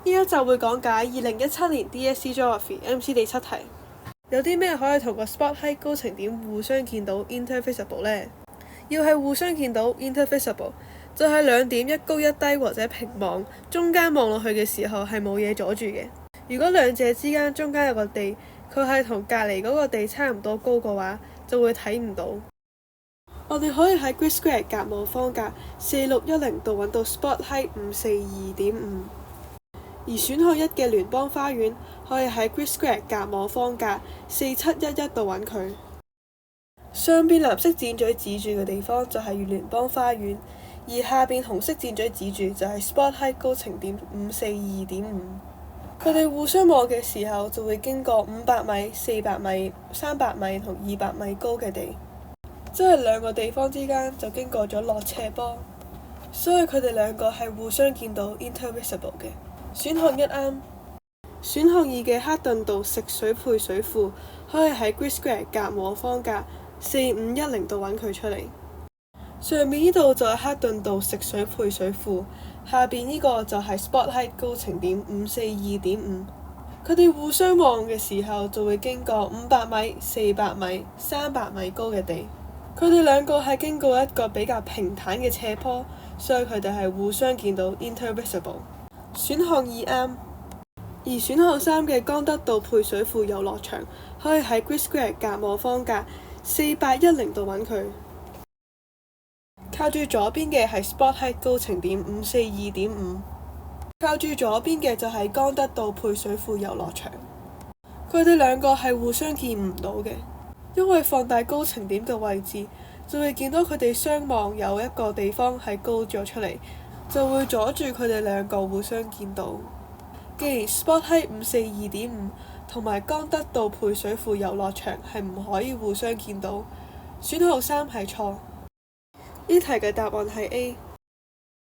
呢一集會講解2017年 DSE Geography MC 第7題。有啲咩可以同個 spot height 高程點互相見到 intervisible 呢？要係互相見到 intervisible，就係兩點一高一低或者平望，中間望落去嘅時候係冇嘢阻住嘅。如果兩者之間中間有個地，佢係同隔離嗰個地差唔多高嘅話，就會睇唔到。我哋可以喺 grid square 格網方格4610度揾到 spot height 542.5，而選項1嘅聯邦花園可以喺 grid square 格網方格4711度揾佢。上邊藍色箭嘴指住嘅地方就係聯邦花園，而下邊紅色箭嘴指住就係 spot height 高程點542.5。佢哋互相望嘅時候就會經過500米、400米、300米同200米高嘅地，即係兩個地方之間就經過咗落斜坡，所以佢哋兩個係互相見到 intervisible 嘅。選項1啱。選項2嘅克頓道食水配水庫可以喺 grid square 格網方格4510度揾佢出嚟。上面呢度就係克頓道食水配水庫，下邊呢個就係 spot height 高程點542.5。佢哋互相望嘅時候就會經過500米、400米、300米高嘅地。佢哋兩個係經過一個比較平坦嘅斜坡，所以佢哋係互相見到 intervisible。選項2啱。而選項3嘅江德道配水庫遊樂場可以喺 grid square 格網方格4810度揾佢。靠住左邊嘅係 spot height 高程點542.5，靠住左邊嘅就係江德道配水庫遊樂場。佢哋兩個係互相見唔到嘅，因為放大高程點嘅位置，就會見到佢哋相望有一個地方係高咗出嚟，就會阻住佢哋兩個互相見到。既然 spot height 542.5同埋江德道配水庫遊樂場係唔可以互相見到，選項3係錯。呢題嘅答案係 A。